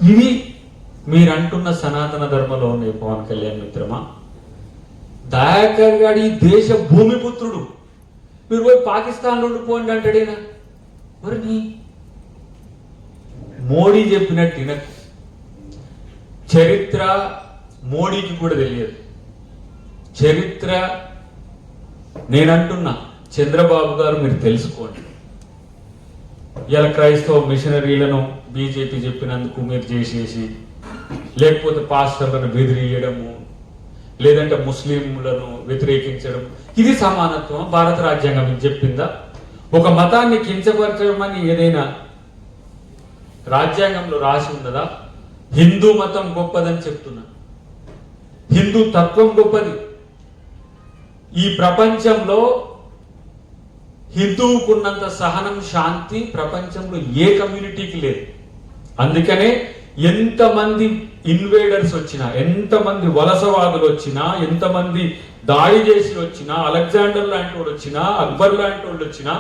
ఇవి మీరంటున్న సనాతన ధర్మంలో ఉన్నాయి. పవన్ కళ్యాణ్ మిత్రమా, దయాకర్ గారు ఈ దేశ భూమిపుత్రుడు, మీరు పోయి పాకిస్తాన్లో ఉండిపోండి అంటాడేనా? మరి నీ మోడీ చెప్పినట్టు వినకు. చరిత్ర మోడీకి కూడా తెలియదు. చరిత్ర నేనంటున్నా, చంద్రబాబు గారు మీరు తెలుసుకోండి. ఇలా క్రైస్తవ మిషనరీలను బీజేపీ చెప్పినందుకు మీరు చేసేసి, లేకపోతే పాస్టర్లను బెదిరియడము, లేదంటే ముస్లింలను వ్యతిరేకించడం, ఇది సమానత్వం? భారత రాజ్యాంగం మీకు చెప్పిందా? ఒక మతాన్ని కించపరచడం అని ఏదైనా రాజ్యాంగంలో రాసి ఉన్నదా? హిందూ మతం గొప్పదని చెప్తున్నా, హిందూ తత్వం గొప్పది. ఈ ప్రపంచంలో హిందువుకున్నంత సహనం, శాంతి ప్రపంచంలో ఏ కమ్యూనిటీకి లేదు. అందుకనే ఎంతమంది ఇన్వేడర్స్ వచ్చినా, ఎంతమంది వలసవాదులు వచ్చినా, ఎంతమంది దాడి చేసి వచ్చినా, అలెగ్జాండర్ లాంటి వాడు వచ్చినా, అక్బర్ లాంటి వాళ్ళు వచ్చినా,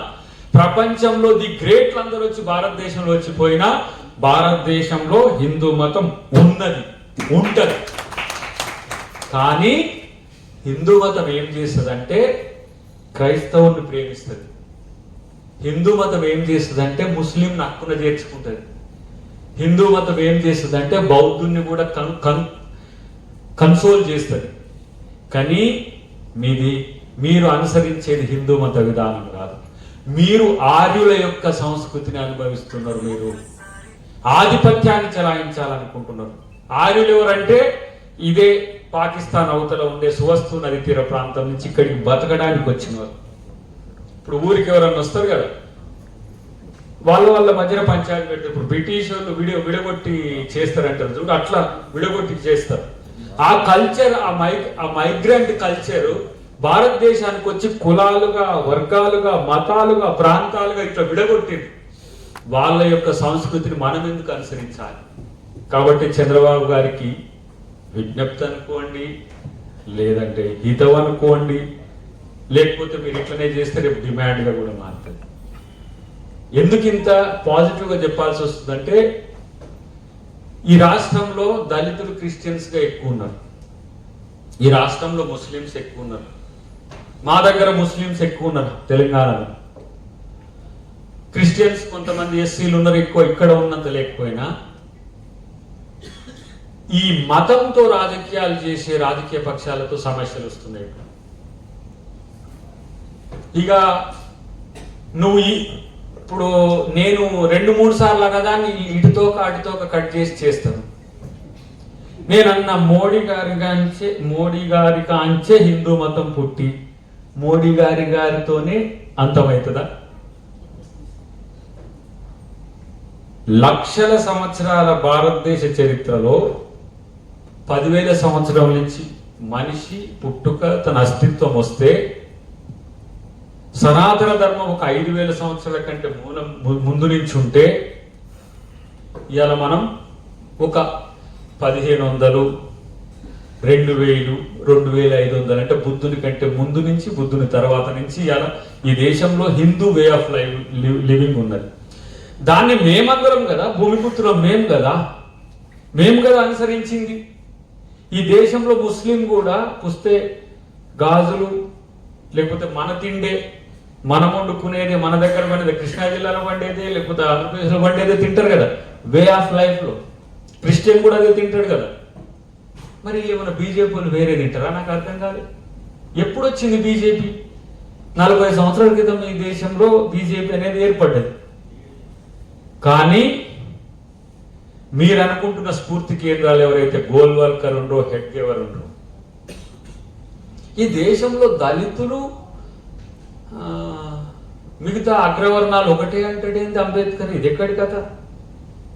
ప్రపంచంలో ది గ్రేట్లు అందరూ వచ్చి భారతదేశంలో వచ్చిపోయినా, భారతదేశంలో హిందూ మతం ఉన్నది, ఉంటది. కానీ హిందూ మతం ఏం చేస్తుందంటే క్రైస్తవుని ప్రేమిస్తుంది. హిందూ మతం ఏం చేస్తుందంటే ముస్లిం హక్కున చేర్చుకుంటుంది. హిందూ మతం ఏం చేస్తుందంటే బౌద్ధుని కూడా కన్సోల్ చేస్తుంది. కానీ మీరు అనుసరించేది హిందూ మత విధానం కాదు. మీరు ఆర్యుల యొక్క సంస్కృతిని అనుభవిస్తున్నారు. మీరు ఆధిపత్యాన్ని చెలాయించాలనుకుంటున్నారు. ఆర్యులు ఎవరంటే ఇదే పాకిస్తాన్ అవతల ఉండే సువస్తు నది తీర ప్రాంతం నుంచి ఇక్కడికి బతకడానికి వచ్చినవారు. ఇప్పుడు ఊరికి ఎవరన్నా వస్తారు కదా, వాళ్ళ మధ్యన పంచాయతీ పెట్టి, ఇప్పుడు బ్రిటిష్ వాళ్ళు విడగొట్టి చేస్తారంటారు చూడు, అట్లా విడగొట్టి చేస్తారు. ఆ కల్చర్, ఆ మైగ్రెంట్ కల్చర్ భారతదేశానికి వచ్చి కులాలుగా, వర్గాలుగా, మతాలుగా, ప్రాంతాలుగా ఇట్లా విడగొట్టింది. వాళ్ళ యొక్క సంస్కృతిని మనం ఎందుకు అనుసరించాలి? కాబట్టి చంద్రబాబు గారికి విజ్ఞప్తి అనుకోండి, లేదంటే హితం అనుకోండి, లేకపోతే మీరు ఇట్లనే చేస్తే రేపు డిమాండ్గా కూడా మారుతుంది. ఎందుకు ఇంత పాజిటివ్గా చెప్పాల్సి వస్తుందంటే, ఈ రాష్ట్రంలో దళితులు క్రిస్టియన్స్గా ఎక్కువ ఉన్నారు, ఈ రాష్ట్రంలో ముస్లిమ్స్ ఎక్కువ ఉన్నారు, మా దగ్గర ముస్లిమ్స్ ఎక్కువ ఉన్నారు, తెలంగాణలో క్రిస్టియన్స్ కొంతమంది ఎస్సీలు ఉన్నారు ఎక్కువ, ఇక్కడ ఉన్నంత లేకపోయినా ఈ మతంతో రాజకీయాలు చేసే రాజకీయ పక్షాలతో సమస్యలు వస్తున్నాయి. ఇక నువ్వు ఇప్పుడు నేను 2-3 సార్లు కదా ఇటుతోక అటుతోక కట్ చేసి చేస్తాను. నేనన్న మోడీ గారి కాంచే హిందూ మతం పుట్టి మోడీ గారితోనే అంతమవుతుందా? లక్షల సంవత్సరాల భారతదేశ చరిత్రలో 10,000 సంవత్సరాల నుంచి మనిషి పుట్టుక తన అస్తిత్వం వస్తే, సనాతన ధర్మం ఒక 5,000 సంవత్సరాల కంటే ముందు నుంచి ఉంటే, ఇవాళ మనం ఒక 1,500, 2,000, 2,500 అంటే బుద్ధుని కంటే ముందు నుంచి, బుద్ధుని తర్వాత నుంచి ఇవాళ ఈ దేశంలో హిందూ వే ఆఫ్ లివింగ్ ఉన్నది. దాన్ని మేమందరం కదా, భూమిపుత్రులం మేము కదా అనుసరించింది. ఈ దేశంలో ముస్లిం కూడా పుస్తే గాజులు, లేకపోతే మన తిండే, మనం వండుకునేది, మన దగ్గర పండేది, కృష్ణా జిల్లాలో పండేది, లేకపోతే ఆంధ్రప్రదేశ్లో పండేది తింటారు కదా, వే ఆఫ్ లైఫ్ లో. క్రిస్టియన్ కూడా అదే తింటాడు కదా. మరి ఏమైనా బీజేపీ వాళ్ళు వేరే తింటారా? నాకు అర్థం కాదు. ఎప్పుడు వచ్చింది బీజేపీ? 40 సంవత్సరాల క్రితం ఈ దేశంలో బీజేపీ అనేది ఏర్పడ్డది. కానీ మీరు అనుకుంటున్న స్ఫూర్తి కేంద్రాలు ఎవరైతే గోల్వాల్కర్ ఉండో, హెడ్గేవర్ ఉండో, ఈ దేశంలో దళితులు మిగతా అగ్రవర్ణాలు ఒకటే అంటాడేంది అంబేద్కర్? ఇది ఎక్కడి కథ?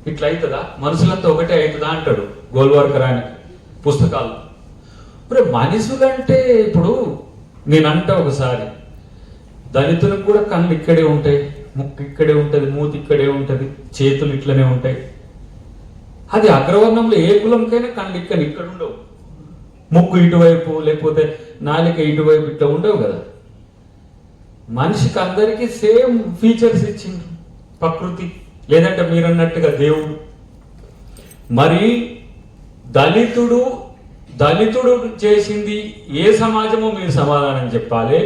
ఇట్లా అవుతుందా? మనుషులంతా ఒకటే అవుతుందా అంటాడు గోల్వాల్కర్ ఆయన పుస్తకాలు. మరి మనుషులంటే ఇప్పుడు నేనంట ఒకసారి, దళితులకు కూడా కళ్ళు ఇక్కడే ఉంటాయి, ముక్కు ఇక్కడే ఉంటుంది, మూతి ఇక్కడే ఉంటుంది, చేతులు ఇట్లనే ఉంటాయి. అది అగ్రవర్ణంలో ఏ కులంకైనా కళ్ళు ఇక్కడ ఉండవు, ముక్కు ఇటువైపు లేకపోతే నాలిక ఇటువైపు ఇట్లా ఉండవు కదా. మనిషికి అందరికీ సేమ్ ఫీచర్స్ ఇచ్చిండ్రు ప్రకృతి, లేదంటే మీరన్నట్టుగా దేవుడు. మరి దళితుడు చేసింది ఏ సమాజమో మీరు సమాధానం చెప్పాలి.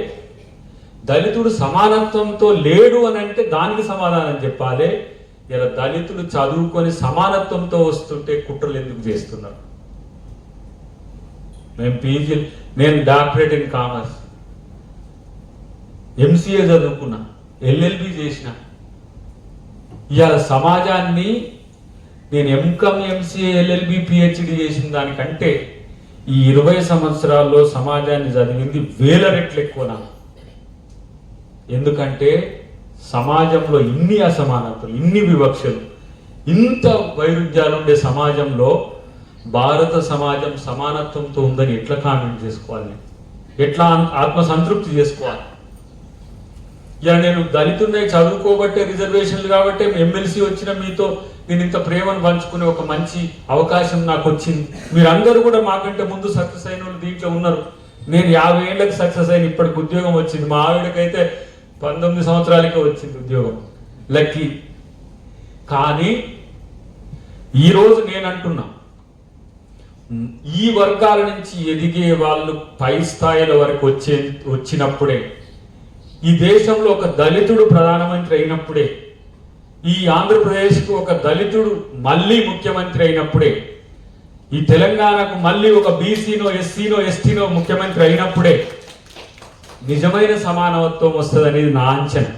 దళితుడు సమానత్వంతో లేడు అని అంటే దానికి సమాధానం చెప్పాలి. ఇలా దళితులు చదువుకొని సమానత్వంతో వస్తుంటే కుట్రలు ఎందుకు చేస్తున్నారు? నేను డాక్టరేట్ ఇన్ కామర్స్, ఎంసీఏ చదువుకున్నా, ఎల్ఎల్బి చేసిన. ఇవాళ సమాజాన్ని నేను ఎంకామ్, ఎంసీఏ, ఎల్ఎల్బి, పిహెచ్డి చేసిన దానికంటే ఈ 20 సంవత్సరాల్లో సమాజాన్ని చదివింది 1000 రెట్లు ఎక్కువ నాకు. ఎందుకంటే సమాజంలో ఇన్ని అసమానతలు, ఇన్ని వివక్షలు, ఇంత వైరుధ్యాలు ఉండే సమాజంలో భారత సమాజం సమానత్వంతో ఉందని ఎట్లా కామెంట్ చేసుకోవాలి? ఎట్లా ఆత్మసంతృప్తి చేసుకోవాలి? ఇలా నేను దళితున్నై చదువుకోబట్టే, రిజర్వేషన్లు కాబట్టి ఎమ్మెల్సీ వచ్చిన మీతో నేను ఇంత ప్రేమను పంచుకునే ఒక మంచి అవకాశం నాకు వచ్చింది. మీరందరూ కూడా మాకంటే ముందు సక్సెస్ అయిన వాళ్ళు దీంట్లో ఉన్నారు. నేను 50 ఏళ్ళకి సక్సెస్ అయిన ఇప్పటికి ఉద్యోగం వచ్చింది. మా ఆవిడకైతే 19 సంవత్సరాలకే వచ్చింది ఉద్యోగం, లక్కీ. కానీ ఈరోజు నేను అంటున్నా, ఈ వర్గాల నుంచి ఎదిగే వాళ్ళు పై స్థాయిల వరకు వచ్చినప్పుడే, ఈ దేశంలో ఒక దళితుడు ప్రధానమంత్రి అయినప్పుడే, ఈ ఆంధ్రప్రదేశ్కు ఒక దళితుడు మళ్ళీ ముఖ్యమంత్రి అయినప్పుడే, ఈ తెలంగాణకు మళ్ళీ ఒక బీసీనో, ఎస్సీనో, ఎస్టీనో ముఖ్యమంత్రి అయినప్పుడే నిజమైన సమానత్వం వస్తుంది అనేది నా అంచనా.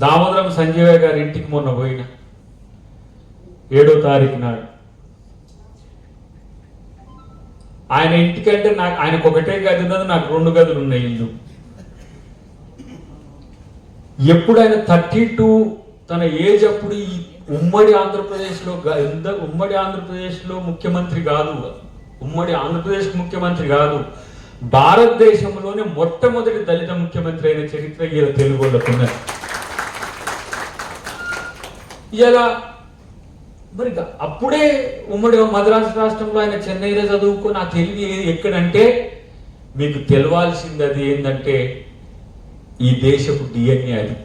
దామోదరం సంజీవయ్య గారి ఇంటికి మొన్న పోయిన 7వ తారీఖు నాడు, ఆయన ఇంటికంటే ఆయనకు ఒకటే గది ఉన్నది, నాకు 2 గదులు ఉన్నాయి ఇల్లు. ఎప్పుడు ఆయన 32 తన ఏజ్ అప్పుడు ఈ ఉమ్మడి ఆంధ్రప్రదేశ్లో ముఖ్యమంత్రి కాదు, ఉమ్మడి ఆంధ్రప్రదేశ్ ముఖ్యమంత్రి కాదు, భారతదేశంలోనే మొట్టమొదటి దళిత ముఖ్యమంత్రి అయిన చరిత్ర ఇలా తెలుగు వాళ్ళకున్నది. ఇలా మరి అప్పుడే ఉమ్మడి మద్రాసు రాష్ట్రంలో ఆయన చెన్నైలో చదువుకొని ఆ తెలుగు ఎక్కడంటే, మీకు తెలవాల్సింది అది ఏంటంటే ఈ దేశపు డిఎన్ఏ. అది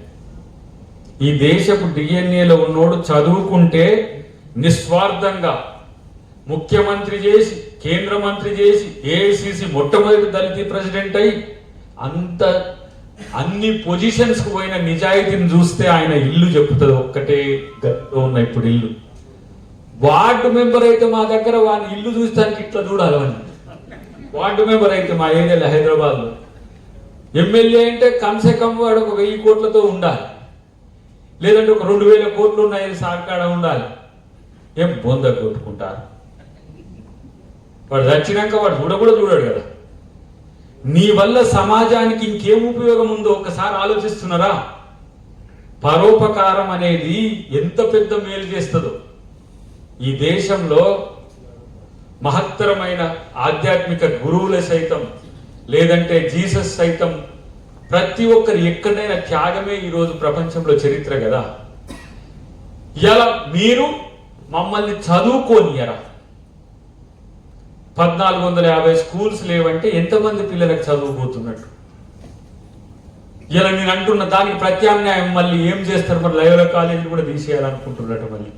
ఈ దేశపు డిఎన్ఏలో ఉన్నోడు చదువుకుంటే నిస్వార్థంగా ముఖ్యమంత్రి చేసి, కేంద్ర మంత్రి చేసి, ఏఐసిసి మొట్టమొదటి దళిత ప్రెసిడెంట్ అయి అన్ని పొజిషన్స్ కు పోయిన నిజాయితీని చూస్తే ఆయన ఇల్లు చెప్తుంది. ఒక్కటే గదిలో ఉన్న ఇప్పుడు ఇల్లు. వార్డు మెంబర్ అయితే మా దగ్గర వాడిని ఇల్లు చూస్తానికి ఇట్లా చూడాలి. వార్డు మెంబర్ అయితే మా ఏరియాలో హైదరాబాద్ లో, ఎమ్మెల్యే అంటే కమ్సే కమ్ వాడు ఒక 1000 కోట్లతో ఉండాలి, లేదంటే ఒక 2000 కోట్లు ఉన్నాయి సార్కాడ ఉండాలి. ఏం బొంద కొట్టుకుంటారు? వాడు చచ్చినాక వాడు కూడా చూడాడు కదా. నీ వల్ల సమాజానికి ఇంకేం ఉపయోగం ఉందో ఒకసారి ఆలోచిస్తున్నారా? పరోపకారం అనేది ఎంత పెద్ద మేలు చేస్తుందో. ఈ దేశంలో మహత్తరమైన ఆధ్యాత్మిక గురువుల సైతం, లేదంటే జీసస్ సైతం, ప్రతి ఒక్కరు ఎక్కడైనా త్యాగమే ఈరోజు ప్రపంచంలో చరిత్ర కదా. ఇలా మీరు మమ్మల్ని చదువుకోనియరా? 1450 స్కూల్స్ లేవంటే ఎంతమంది పిల్లలకు చదువుకోతున్నట్టు? ఇలా నేను అంటున్న దానికి ప్రత్యామ్నాయం మళ్ళీ ఏం చేస్తారు? మరి లయోలా కాలేజీలు కూడా తీసేయాలనుకుంటున్నట్టు మళ్ళీ.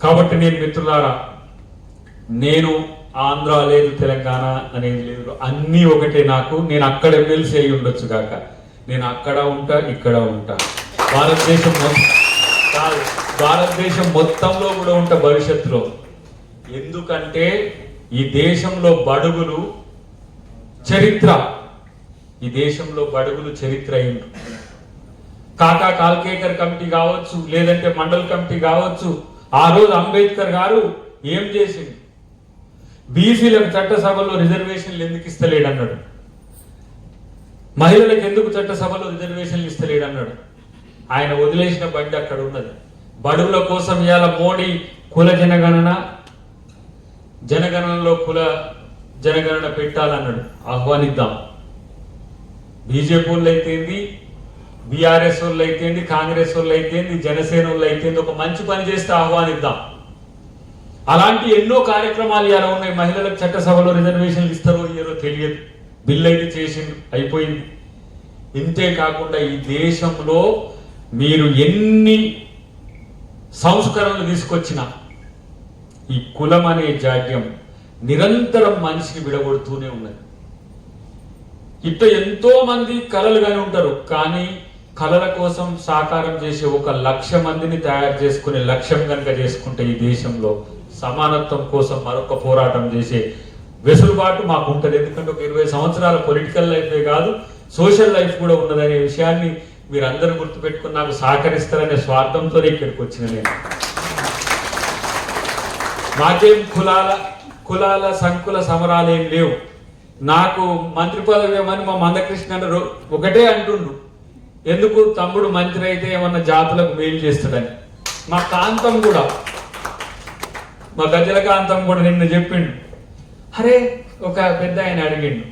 కాబట్టి నేను మిత్రులారా, నేను ఆంధ్ర లేదు, తెలంగాణ అనేది లేదు, అన్నీ ఒకటే నాకు. నేను అక్కడ ఎమ్మెల్సీ అయి ఉండొచ్చు కాక, నేను అక్కడ ఉంటా, ఇక్కడ ఉంటా, భారతదేశం మొత్తంలో కూడా ఉంటా భవిష్యత్తులో. ఎందుకంటే ఈ దేశంలో బడుగులు చరిత్ర, ఈ దేశంలో బడుగులు చరిత్ర అయింది. కాకా కాల్కేకర్ కమిటీ కావచ్చు, లేదంటే మండల్ కమిటీ కావచ్చు. ఆ రోజు అంబేద్కర్ గారు ఏం చేసింది? బీసీలకు చట్టసభలో రిజర్వేషన్లు ఎందుకు ఇస్తలేడు అన్నాడు. మహిళలకు ఎందుకు చట్టసభలో రిజర్వేషన్లు ఇస్తలేడు అన్నాడు. ఆయన వదిలేసిన బండి అక్కడ ఉన్నది. బడుగుల కోసం ఇవాళ మోడీ కుల జనగణనలో కుల జనగణన పెట్టాలన్నాడు. ఆహ్వానిద్దాం. బీజేపీ వాళ్ళు అయితేంది, బీఆర్ఎస్ వాళ్ళు అయితేంది, కాంగ్రెస్ వాళ్ళు అయితేంది, జనసేన వాళ్ళు అయితేంది, ఒక మంచి పని చేస్తే ఆహ్వానిద్దాం. అలాంటి ఎన్నో కార్యక్రమాలు ఇలా ఉన్నాయి. మహిళలకు చట్టసభలో రిజర్వేషన్లు ఇస్తారో ఇయ్యారో తెలియదు. బిల్లు అయితే చేసింది, అయిపోయింది. ఇంతే కాకుండా ఈ దేశంలో మీరు ఎన్ని సంస్కరణలు తీసుకొచ్చినా, ఈ కులం అనే జాడ్యం నిరంతరం మనిషిని విడగొడుతూనే ఉన్నది. ఇట్లా ఎంతో మంది కలలుగానే ఉంటారు, కానీ కళల కోసం సాకారం చేసే 1,00,000 మందిని తయారు చేసుకునే లక్ష్యం కనుక చేసుకుంటే ఈ దేశంలో సమానత్వం కోసం మరొక పోరాటం చేసే వెసులుబాటు మాకు ఉంటుంది. ఎందుకంటే ఒక 20 సంవత్సరాల పొలిటికల్ లైఫే కాదు, సోషల్ లైఫ్ కూడా ఉన్నదనే విషయాన్ని మీరందరూ గుర్తుపెట్టుకుని నాకు సహకరిస్తారనే స్వార్థంతో ఇక్కడికి వచ్చిన నేను. మాకేం కులాల సంకుల సమరాలేం లేవు. నాకు మంత్రి పదవి ఏమని మా మందకృష్ణ ఒకటే అంటుండు, ఎందుకు తమ్ముడు మంత్రి అయితే ఏమన్నా జాతులకు మేలు చేస్తాడని. మా కాంతం కూడా, మా గజల కాంతం కూడా నిన్న చెప్పిండు, అరే ఒక పెద్ద ఆయన అడిగిండు,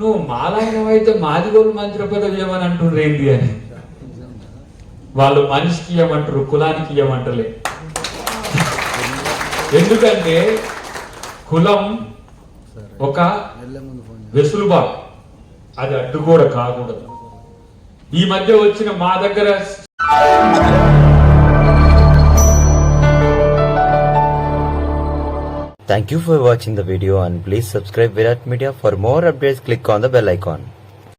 నువ్వు మాలాయనమైతే మాదిగోలు మంత్రి పదవి ఏమని అంటుండ్రు ఏంటి అని. వాళ్ళు మనిషికి ఇవ్వమంటారు, కులానికి ఇవ్వమంటలే. ఎందుకంటే కులం ఒక వెసులుబాటు, అది అడ్డుగోడ కాకూడదు. ఈ మధ్య వచ్చిన మా దగ్గర Thank you for watching the video and please subscribe Virat Media. For more updates, click on the bell icon.